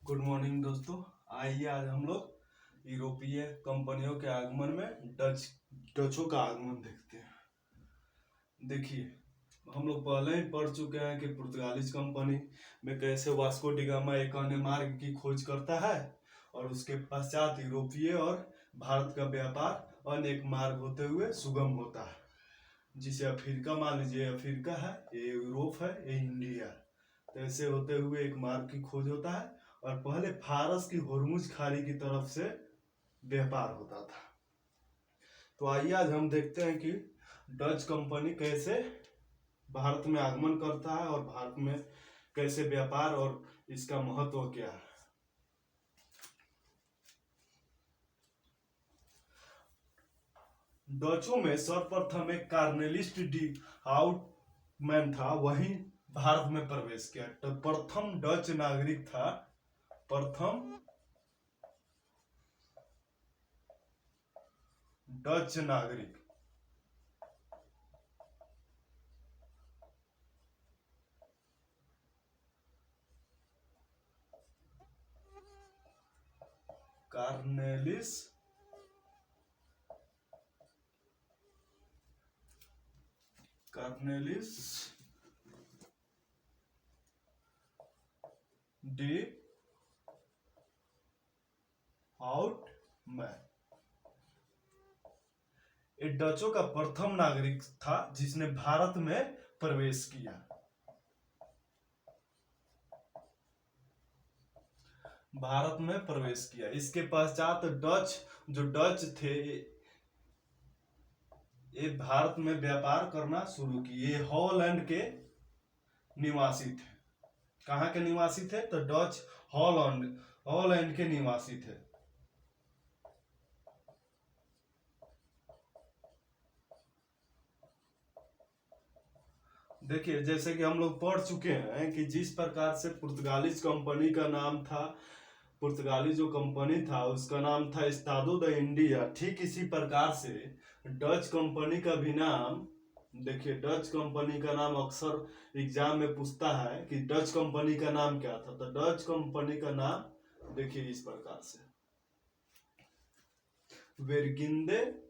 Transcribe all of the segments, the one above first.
Good morning दोस्तों। आइए आज हम लोग यूरोपीय कंपनियों के आगमन में डचों का आगमन देखते हैं। देखिए, हम लोग पहले ही पढ़ चुके हैं कि पुर्तगालीज कंपनी में कैसे वास्को डी गामा एक अन्य मार्ग की खोज करता है और उसके पश्चात यूरोपीय और भारत का व्यापार अनेक मार्ग होते हुए सुगम होता है। जिसे अफ्रीका मान लीजिए, अफ्रीका है, ये यूरोप है, ये इंडिया। तो ऐसे होते हुए एक मार्ग की खोज होता है और पहले फारस की होर्मुज खाड़ी की तरफ से व्यापार होता था। तो आइए आज हम देखते हैं कि डच कंपनी कैसे भारत में आगमन करता है और भारत में कैसे व्यापार और इसका महत्व क्या है। डचों में सर्वप्रथम एक कार्नेलिस्ट डी हाउटमैन था, वही भारत में प्रवेश किया। तो प्रथम डच नागरिक था, प्रथम डच नागरिक कार्नेलिस डी हाउटमैन ये डचों का प्रथम नागरिक था जिसने भारत में प्रवेश किया। भारत में प्रवेश किया। इसके पश्चात जो डच थे ये भारत में व्यापार करना शुरू किए। हॉलैंड के निवासी थे। कहाँ के निवासी थे? तो डच हॉलैंड के निवासी थे। देखिए, जैसे कि हम लोग पढ़ चुके हैं कि जिस प्रकार से पुर्तगालीज कंपनी का नाम था, पुर्तगाली जो कंपनी था उसका नाम था एस्तादो द इंडिया, ठीक इसी प्रकार से डच कंपनी का भी नाम। देखिए, डच कंपनी का नाम अक्सर एग्जाम में पूछता है कि डच कंपनी का नाम क्या था। तो डच कंपनी का नाम देखिए इस प्रकार से, वेरगिंदे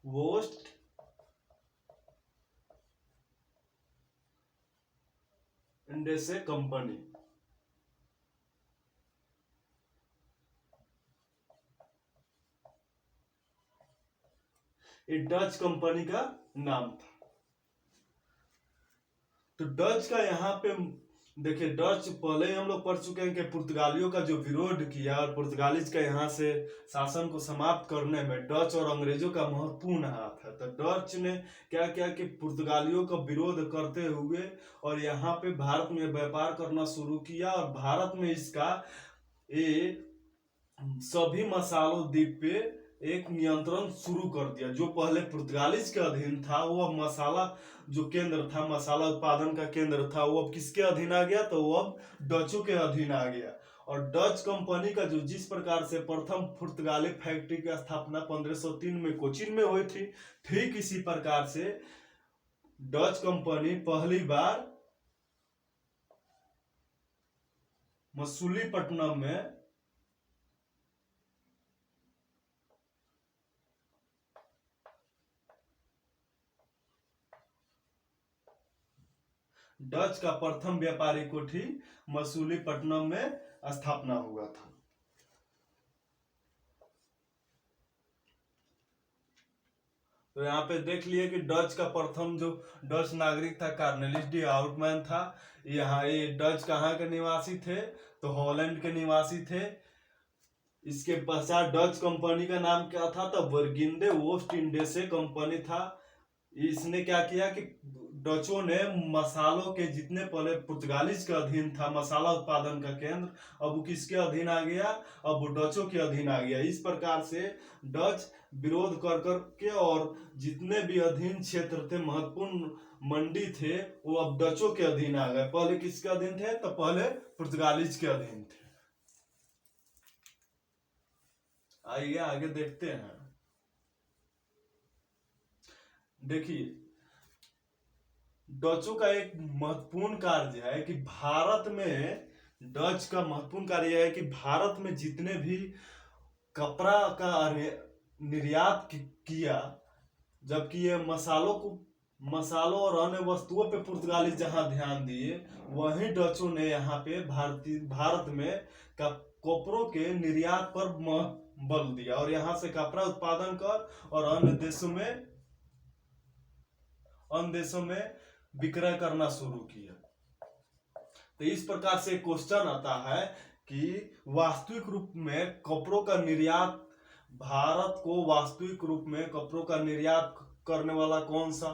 वोस्ट इंडेसे कंपनी। ये डच कंपनी का नाम था। तो डच का यहाँ पे देखिए, डच पहले ही हम लोग पढ़ चुके हैं कि पुर्तगालियों का जो विरोध किया और पुर्तगालीज का यहाँ से शासन को समाप्त करने में डच और अंग्रेजों का महत्वपूर्ण हाथ है। तो डच ने क्या किया कि पुर्तगालियों का विरोध करते हुए और यहाँ पे भारत में व्यापार करना शुरू किया और भारत में इसका ये सभी मसालों द्वीप पे एक नियंत्रण शुरू कर दिया। जो पहले पुर्तगालीज के अधीन था वो अब मसाला जो केंद्र था, मसाला उत्पादन का केंद्र था, वो अब किसके अधीन आ गया? तो वो अब डचों के अधीन आ गया। और डच कंपनी का जो जिस प्रकार से प्रथम पुर्तगाली फैक्ट्री की स्थापना 1503 में कोचीन में हुई थी, ठीक इसी प्रकार से डच कंपनी पहली बार मसूलीपट्टनम में डच का प्रथम व्यापारी कोठी मसूलीपट्टनम में स्थापना हुआ था। तो यहाँ पे देख लिए कि डच का प्रथम जो डच नागरिक था कार्नेलिस डी हाउटमैन था। यहाँ ये डच कहाँ के निवासी थे? तो हॉलैंड के निवासी थे। इसके पश्चात डच कंपनी का नाम क्या था? तो वर्गिंदे वोस्ट इंडेसे कंपनी था। इसने क्या किया कि डचों ने मसालों के जितने पहले पुर्तगालीज के अधीन था मसाला उत्पादन का केंद्र, अब वो किसके अधीन आ गया? अब वो डचों के अधीन आ गया। इस प्रकार से डच विरोध कर कर के और जितने भी अधीन क्षेत्र थे, महत्वपूर्ण मंडी थे, वो अब डचों के अधीन आ गए। पहले किसके अधीन थे? तो पहले पुर्तगालीज के अधीन थे। आइए आगे देखते हैं। देखिए, डचों का एक महत्वपूर्ण कार्य है कि भारत में डच का महत्वपूर्ण कार्य है कि भारत में जितने भी कपड़ा का निर्यात किया, जबकि ये मसालों और अन्य वस्तुओं पे पुर्तगाली जहां ध्यान दिए, वहीं डचों ने यहाँ पे भारत में कपड़ों के निर्यात पर बल दिया और यहाँ से कपड़ा उत्पादन कर और अन्य देशों में विक्रय करना शुरू किया। तो इस प्रकार से क्वेश्चन आता है कि वास्तविक रूप में कपड़ों का निर्यात, भारत को वास्तविक रूप में कपड़ों का निर्यात करने वाला कौन सा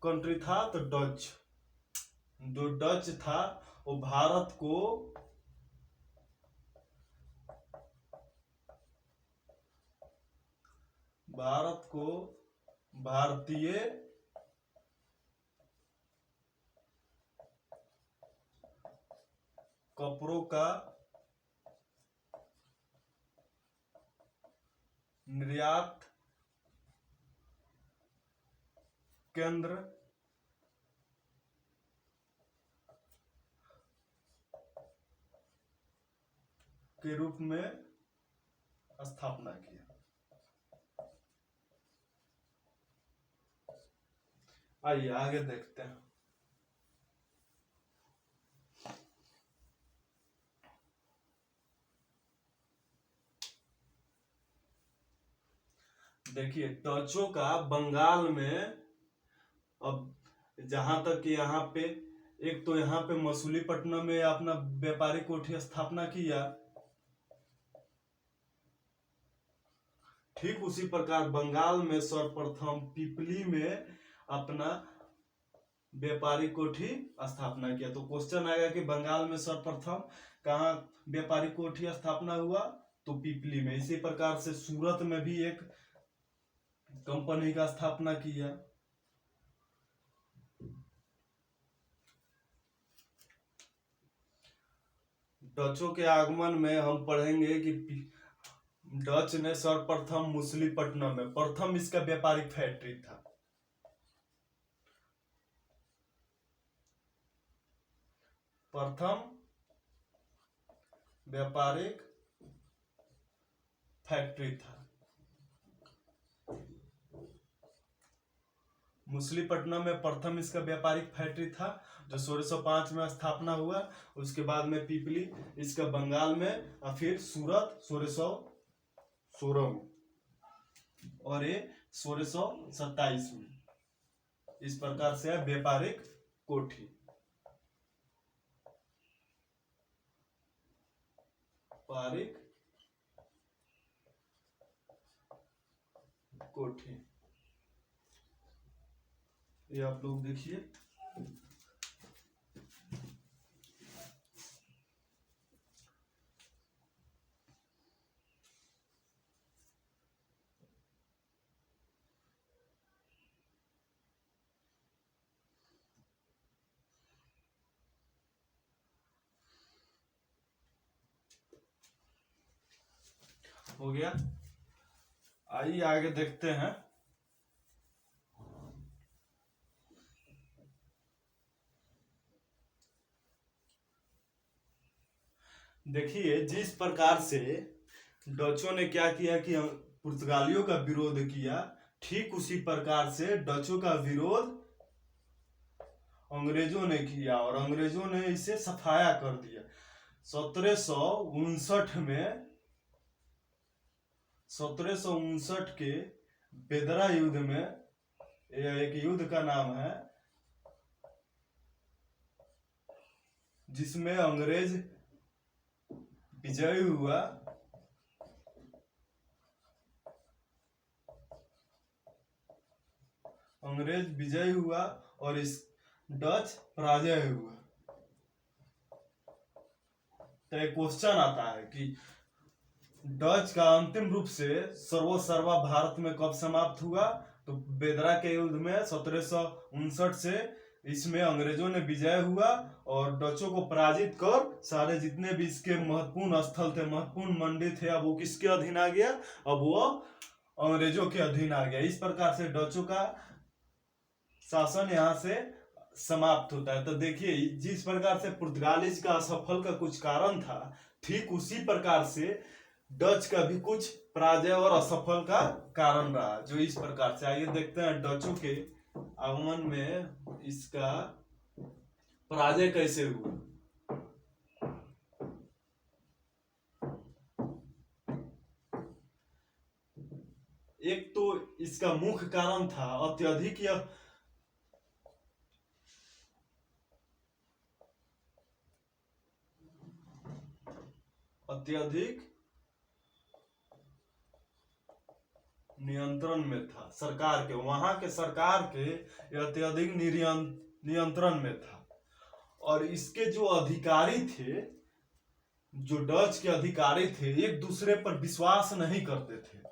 कंट्री था? तो डच। जो डच था वो भारत को भारतीय कपड़ों का निर्यात केंद्र के रूप में स्थापना किया। आइए आगे देखते हैं। देखिए डचों का बंगाल में, अब जहां तक कि यहाँ पे एक तो यहाँ पे मसूलीपट्टनम में अपना व्यापारी कोठी स्थापना किया, ठीक उसी प्रकार बंगाल में सर्वप्रथम पिपली में अपना व्यापारी कोठी स्थापना किया। तो क्वेश्चन आएगा कि बंगाल में सर्वप्रथम कहाँ व्यापारी कोठी स्थापना हुआ? तो पिपली में। इसी प्रकार से सूरत में भी एक कंपनी का स्थापना किया। डचों के आगमन में हम पढ़ेंगे कि डच ने सर्वप्रथम मछलीपट्टनम में प्रथम इसका व्यापारिक फैक्ट्री था। प्रथम व्यापारिक फैक्ट्री था मछलीपट्टनम में। प्रथम इसका व्यापारिक फैक्ट्री था जो 1605 में स्थापना हुआ। उसके बाद में पिपली इसका बंगाल में और फिर सूरत 1616 में और ये 1627 में। इस प्रकार से है व्यापारिक कोठी। व्यापारिक कोठी ये आप लोग देखिए। हो गया। आइए आगे देखते हैं। देखिए जिस प्रकार से डचों ने क्या किया कि पुर्तगालियों का विरोध किया, ठीक उसी प्रकार से डचों का विरोध अंग्रेजों ने किया और अंग्रेजों ने इसे सफाया कर दिया। 1759 के बेदरा युद्ध में, एक युद्ध का नाम है जिसमें अंग्रेज विजयी हुआ। अंग्रेज विजयी हुआ और इस डच पराजय हुआ। तो एक क्वेश्चन आता है कि डच का अंतिम रूप से सर्वा भारत में कब समाप्त हुआ? तो बेदरा के युद्ध में 1759 से इसमें अंग्रेजों ने विजय हुआ और डचों को पराजित कर सारे जितने भी इसके महत्वपूर्ण स्थल थे, महत्वपूर्ण मंडी थे, अब वो किसके अधीन आ गया? अब वो अंग्रेजों के अधीन आ गया। इस प्रकार से डचों का शासन यहाँ से समाप्त होता है। तो देखिए जिस प्रकार से पुर्तगालीज का असफल का कुछ कारण था, ठीक उसी प्रकार से डच का भी कुछ पराजय और असफल का कारण रहा, जो इस प्रकार से। आइए देखते हैं डचों के आगमन में इसका पराजय कैसे हुआ। एक तो इसका मुख्य कारण था अत्यधिक नियंत्रण में था सरकार के, वहां के सरकार के अत्यधिक नियंत्रण में था। और इसके जो अधिकारी थे, जो डच के अधिकारी थे, एक दूसरे पर विश्वास नहीं करते थे,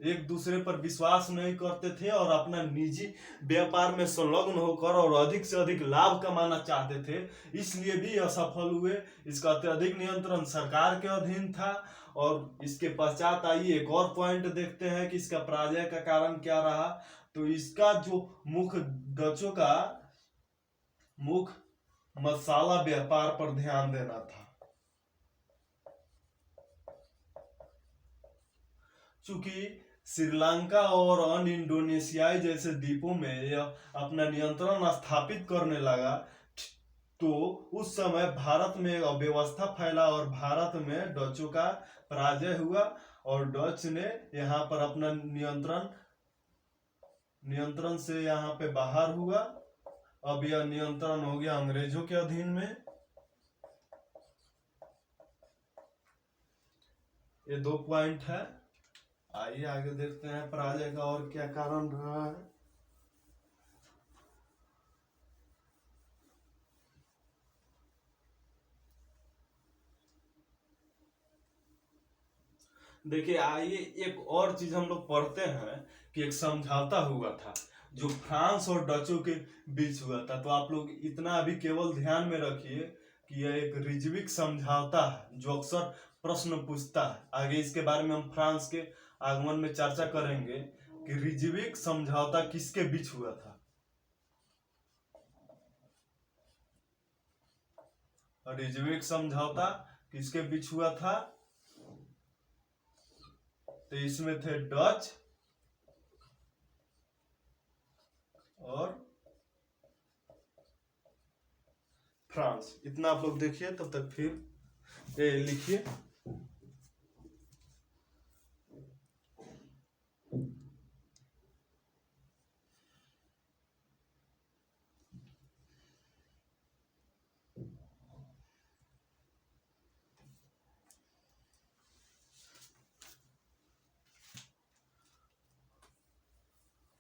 एक दूसरे पर विश्वास नहीं करते थे और अपना निजी व्यापार में संलग्न होकर और अधिक से अधिक लाभ कमाना चाहते थे, इसलिए भी असफल हुए। इसका अत्यधिक नियंत्रण सरकार के अधीन था। और इसके पश्चात आइए एक और पॉइंट देखते हैं कि इसका पराजय का कारण क्या रहा। तो इसका जो मुख्य डचों का मुख्य मसाला व्यापार पर ध्यान देना था। चूंकि श्रीलंका और अन्य इंडोनेशियाई जैसे द्वीपों में यह अपना नियंत्रण स्थापित करने लगा, तो उस समय भारत में अव्यवस्था फैला और भारत में डचों का पराजय हुआ और डच ने यहाँ पर अपना नियंत्रण से यहाँ पे बाहर हुआ। अब यह नियंत्रण हो गया अंग्रेजों के अधीन में। ये 2 पॉइंट है। आइए आगे देखते हैं पराजय का और क्या कारण रहा है। देखिए आइए एक और चीज हम लोग पढ़ते हैं कि एक समझौता हुआ था जो फ्रांस और डचों के बीच हुआ था। तो आप लोग इतना अभी केवल ध्यान में रखिए कि यह एक रिजविक समझौता है, जो अक्सर प्रश्न पूछता है। आगे इसके बारे में हम फ्रांस के आगमन में चर्चा करेंगे कि रिजविक समझौता किसके बीच हुआ था। रिजविक समझौता किसके बीच हुआ था? तो इसमें थे डच और फ्रांस। इतना आप लोग देखिए, तब तक फिर लिखिए।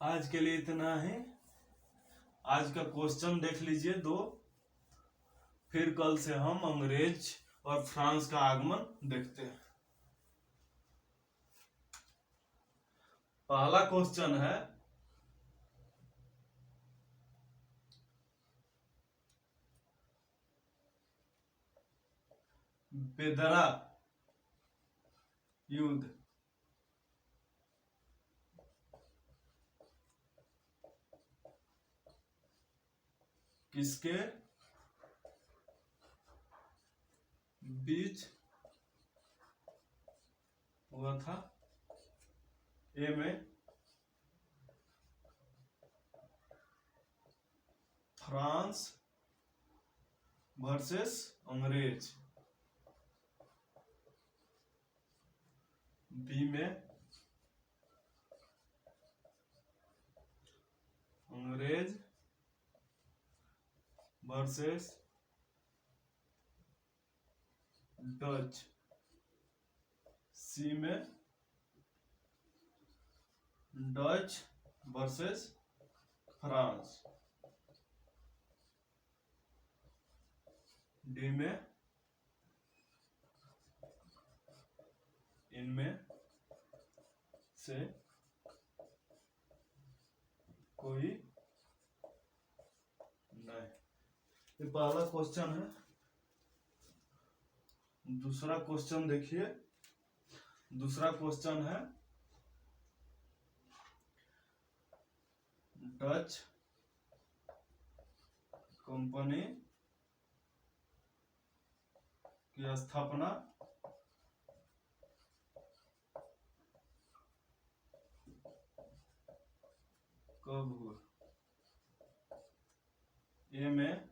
आज के लिए इतना है। आज का क्वेश्चन देख लीजिए 2। फिर कल से हम अंग्रेज और फ्रांस का आगमन देखते हैं। पहला क्वेश्चन है, बेदरा युद्ध किसके बीच हुआ था? ए में फ्रांस वर्सेस अंग्रेज, बी में अंग्रेज वर्सेस डच, सी में डच वर्सेस फ्रांस, डी में इनमें से कोई नहीं। ये पहला क्वेश्चन है। दूसरा क्वेश्चन देखिए। दूसरा क्वेश्चन है, डच कंपनी की स्थापना कब हुआ? ए में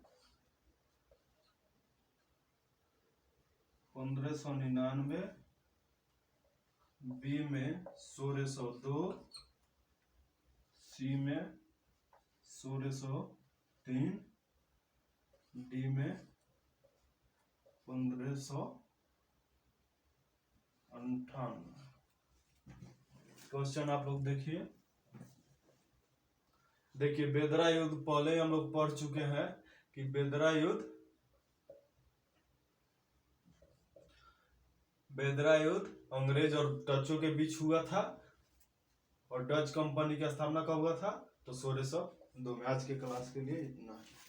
1599, बी में 1602, सी में 1603, डी में 1558। क्वेश्चन आप लोग देखिए बेदरा युद्ध पहले हम लोग पढ़ चुके हैं कि बेदरा युद्ध अंग्रेज और डचों के बीच हुआ था और डच कंपनी की स्थापना कब हुआ था? तो 1602 में। आज के क्लास के लिए इतना है।